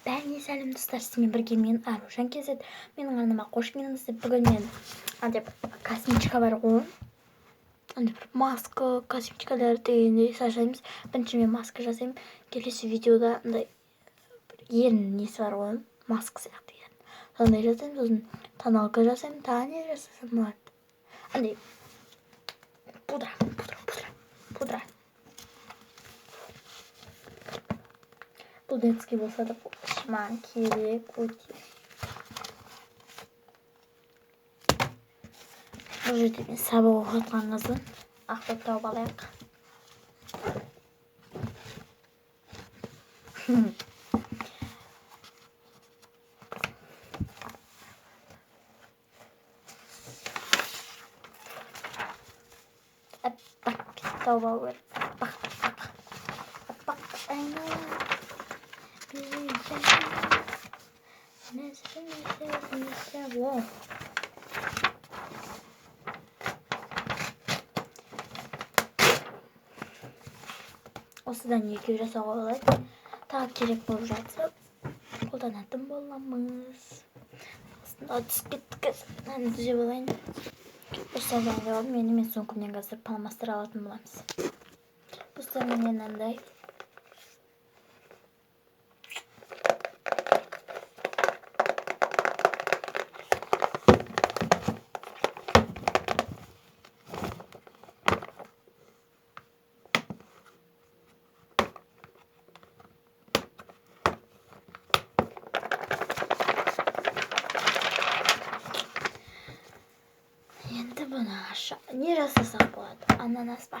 Бәріне сәлем достар, сізбен бірге мен Аружан кезет. Менің арнама қош келдіңіз. Бүгін мен космицика бар ғой. Маска, косметикалар дегенде жасаймыз. Бірінші мен маска жасаймын. Келесі видеода ерін несі бар ғой, маска сияқты ерін. Сондай жасаймын, сосын тоналка жасаймын, тағы не жасасам болады. Пудра. Бұл детский болса да маған керек өте. Бұл жерде мен сабақ оқытқан қызбын. Ақтап тауып алайық. Тауып алу керек. Осыдан екеу жасауға болады. Тағы керек болып жатса қолданатын боламыз. Осында түсіп кеттік. Мынаны түзеп алайын. Осыдан алып мен сөмкімнен қазір палмастыр алатын боламыз. Осыдан мен андай. Не жасасақ болады? Ананас па?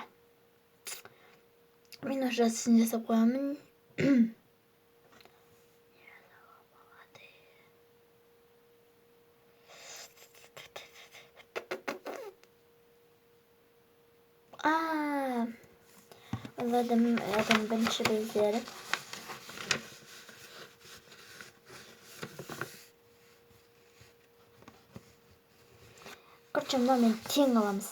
Мен уже жасасын жасап қоямын. Ойладым бірінші бездері. Короче, мынамен тең аламыз.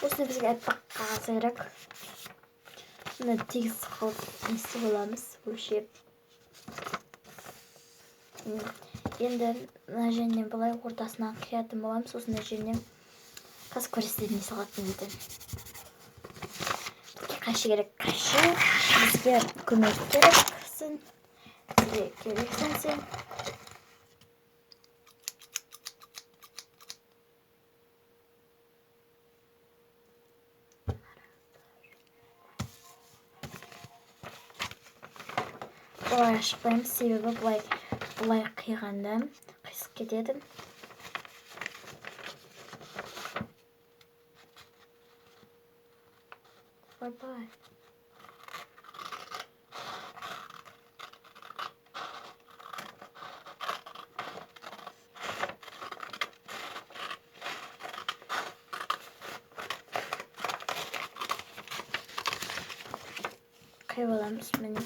Осыны бізге әппақ қағаз керек. Мына тегіс қылып несі боламыз, өлшеп. Енді мына жерінен былай ортасынан қиятын боламыз. Осында жерінен қазір көресіздер не салатын еді. Бізге қайшы керек, қайшы. Бізге көмек керексің. Бізге керексің сен. Бұлай ашықпаймыз, себебі бұлай қиғанда қисық кетеді. Бай-бай. Қайып аламыз мені.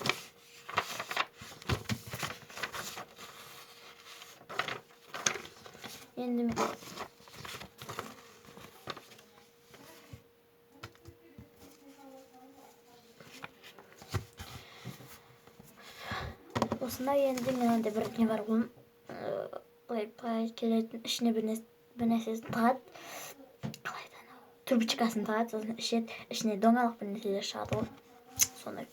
Енді мен осында енді менде бір не бар ғой, былай келетін ішіне бір нәрсесін тығады, қалайда анау трубочкасын тығады, сосын ішіне доңалық бір нәрселер шығады ғой, сондай.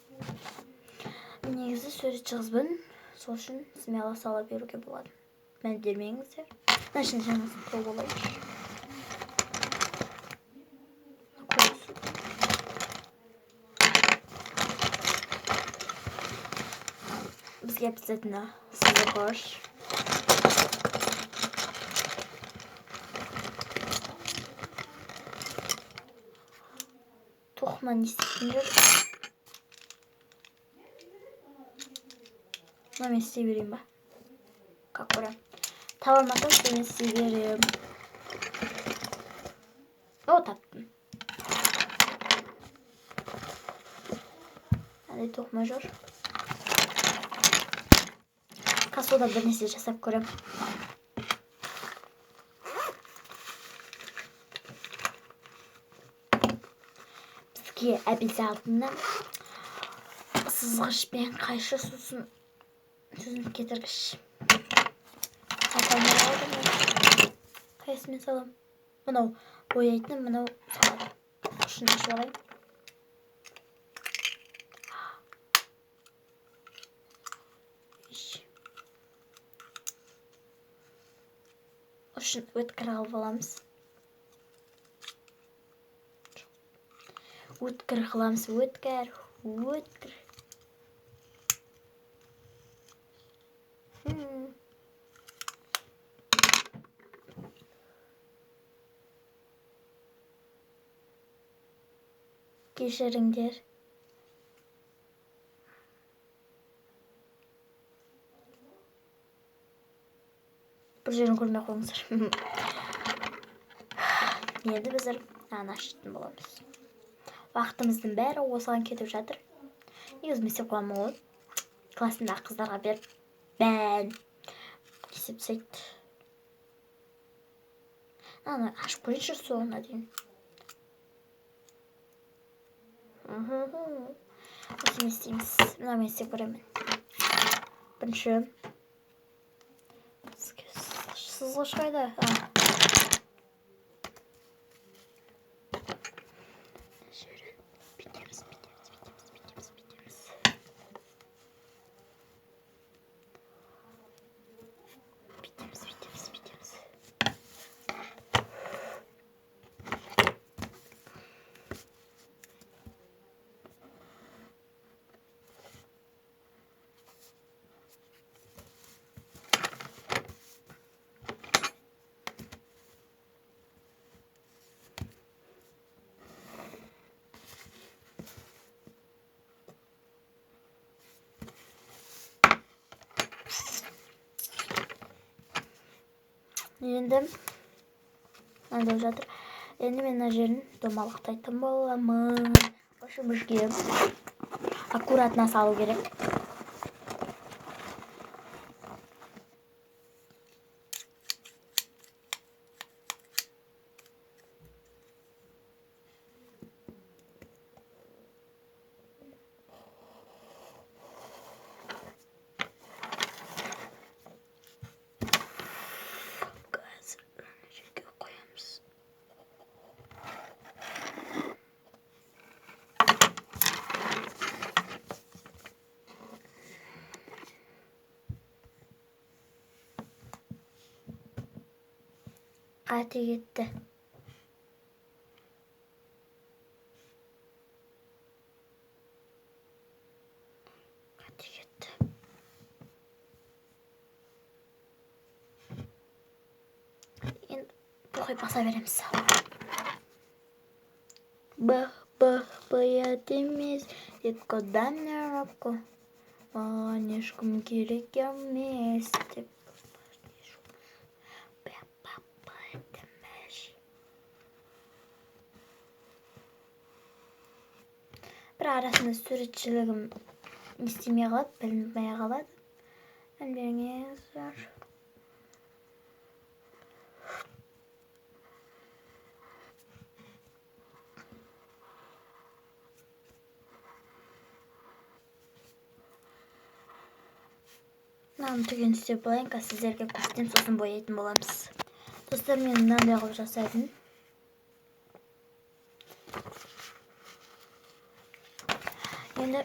Негізі суретші қызбын, сол үшін смело сала беруге болады. Мән бермеңіздер. Мына ішіне жаңасын қол болайын. Бізге обязательно сызы қош. Тоқма не істейтін жүр. Мына мен істей берейін ба? Как көрем? Таба алмасам, мен істей берем. О, таптым. Hadi tohuma jor. Kasoda bir нәрсе жасап көрем. Бізге әбілзе алдында сызғышпен қайшы сусын кетіргіш. Қайсымен салам? Мынау бояйтын, мынау салам. Ұшын ашып алайын. Ұшын өткір алып аламыз. Өткір қыламыз, өткір. Кешіріңдер. Бір жерін көрмей қойыңыздар. Енді біздер ашытын боламыз. Уақытымыздың бәрі осыған кетіп жатыр. Негізі мен істеп қоямын ғой. Классымдағы қыздарға беріп бән кесіп тастайды. Аны ашып көрейінші соңына дейін. Осыны істейміз. Мына мен істеп көремін. Бірінші сызғыш қайда? Енді мынандай жатыр. Енді мен мына жерін домалақтайтын боламын. Осы бізге аккуратно салу керек. Қате кетті. Енді бұқай баса береміз. Баят емес, деп қодан арапқа. Маған ешкім керек емес, деп. Бір арасында суретшілігім істемей қалады, білінбей қалады. Білмеңіздер. Мынаны түген істеп болайын, сіздерге көрсетем, сосын бояйтын боламыз. Достар, мен мынандай қылып жасаймын. Енді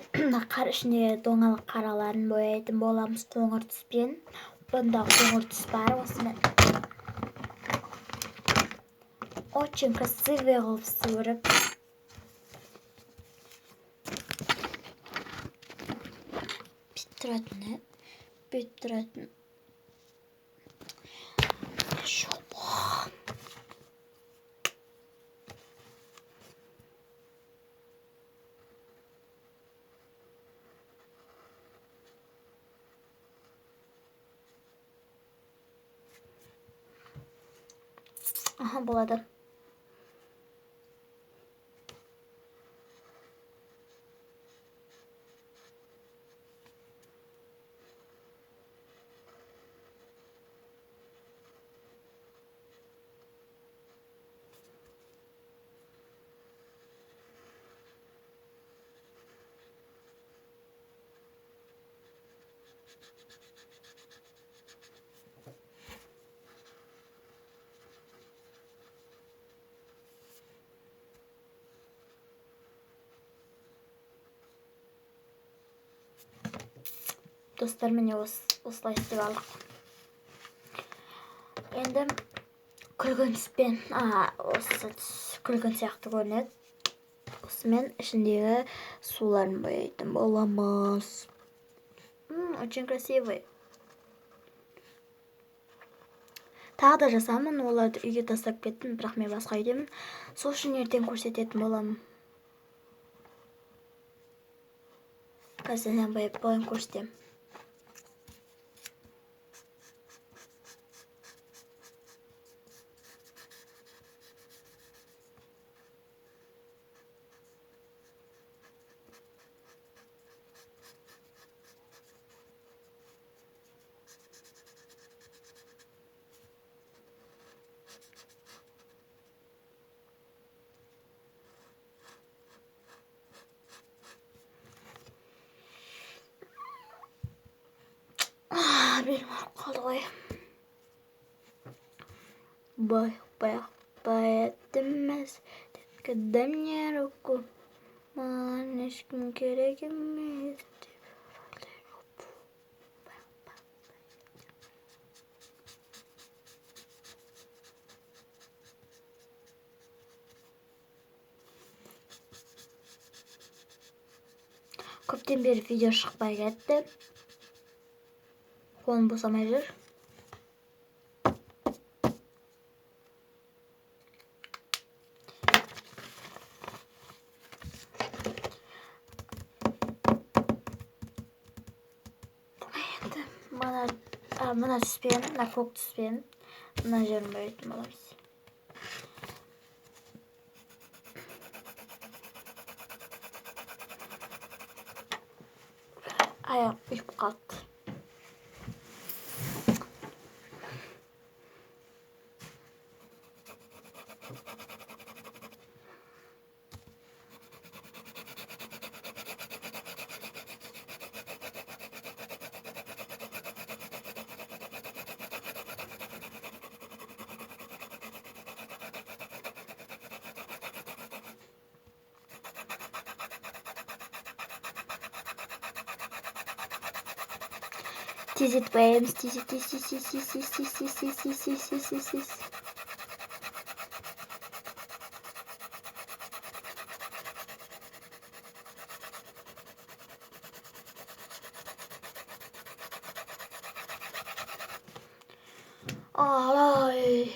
қар ішінде доңалық қараларын бояйтын боламыз қоңыр түспен. Бұнда қоңыр түс бар осымен. Очень красивый қылып сөріп. Бүйтіп тұратын. Aha, болады. достар, міне осылай істеп алдық. Енді күлгін түспен, осы күлгін сияқты көрінеді. Осымен ішіндегі суларын бояйтын боламыз. Очень красивый. Тағы да жасамын, оларды үйге тастап кеттім, бірақ мен басқа үйдемін. Сол үшін ертең көрсететін боламын. Қазір бояп бойын көрсетем. Белім ауырып қалды ғой. Поэтому дай мне руку, маған ешкім керек емес. Көптен бері видео шықпай кетті. Қолым босамай жүр. Мына түспен, мына көк түспен, мына жерін бояйтын боламыз. Аяқ үйіп қалды. Тез боямыз, тез. Ай.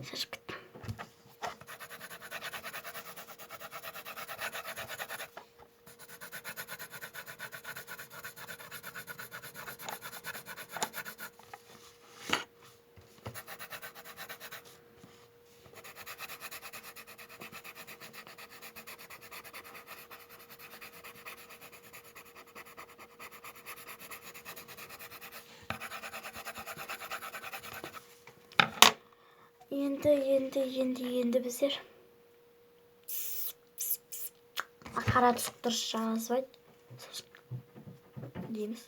Шашып кеттім. Енді біздер қара түсік дұрыс жазбайды дейміз.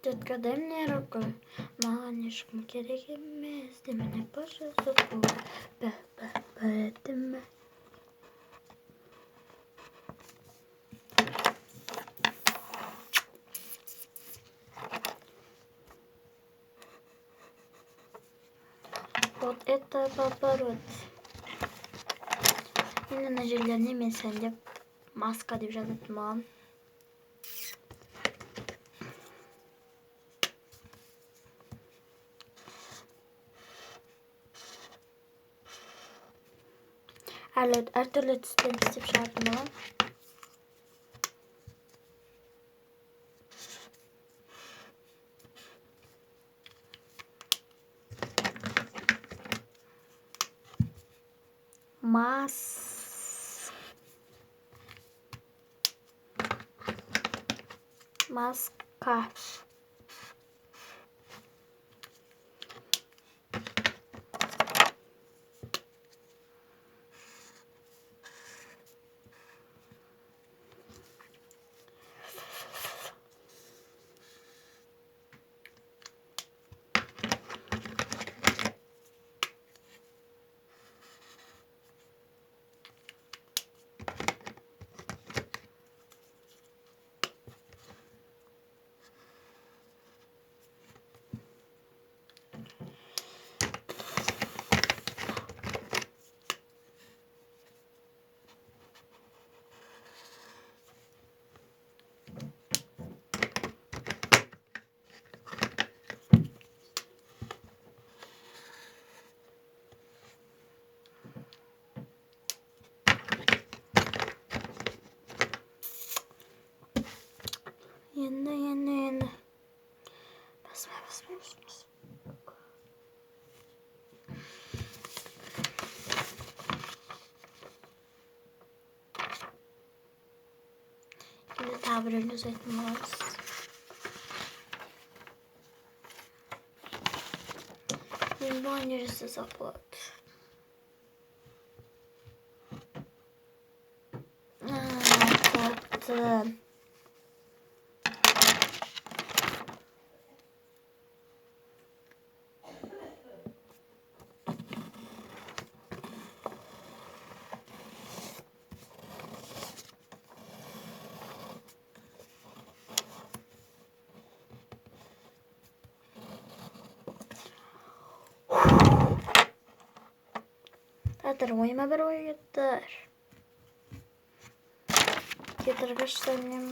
Детка, дай мне руку, маған ешкім керек емес, дай мне, пожалуйста, поэтому. Вот это поворот. Енді мына жерлеріне мен сәндеп маска деп жазатын боламын. Әртүрлі түспен істеп шығатын боламын. Маска. Енді. Басма. Şimdi daha bir önce zeytinimiz. Şimdi bu neresi saplat. Tatlım. Татыр ойыма бір ой кетті. Кетіргіштенем.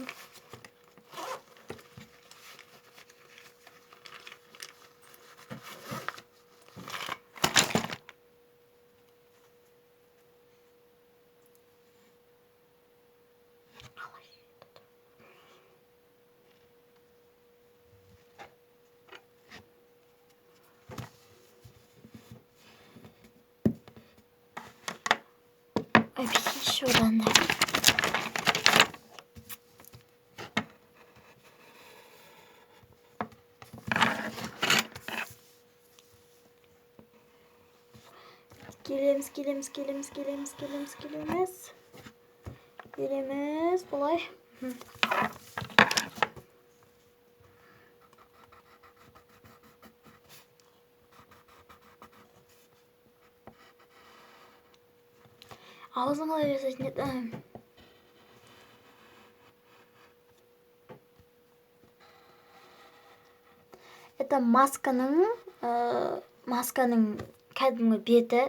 Ай, пейші одан да. Келеміз, болай. Ağzını қалай жасайтын еді? Это масканың кәдімгі беті.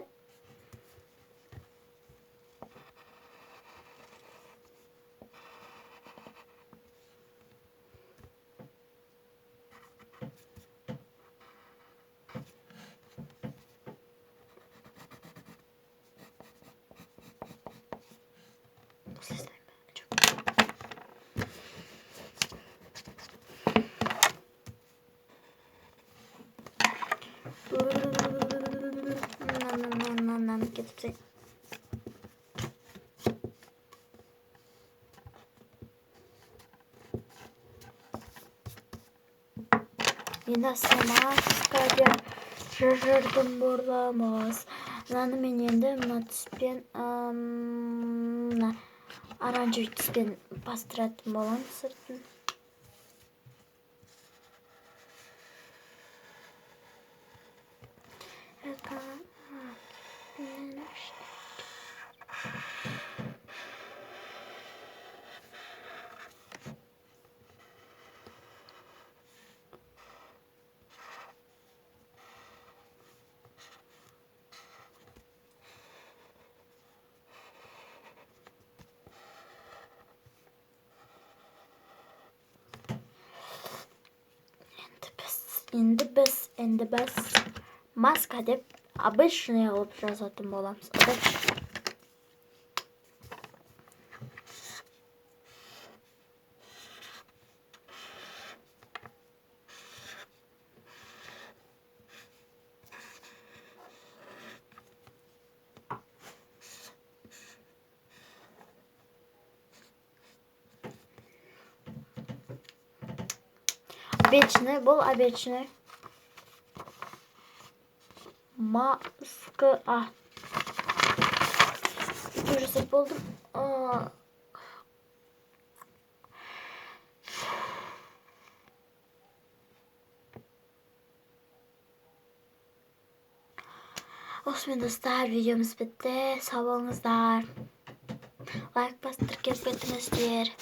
Кетіп енді маскаға жырдым боламыз. Мынаны мен енді мына түспен, оранжевый түспен бастыратын болам сыртын. Енді біз маска деп обычный қылып жазатын боламыз. Обечный, бұл обечный. Маска. Уже сәт болдым. Осымен достар, видеомыз бітті. Сау болыңыздар. Лайк басып тіркеліп кетіңіздер.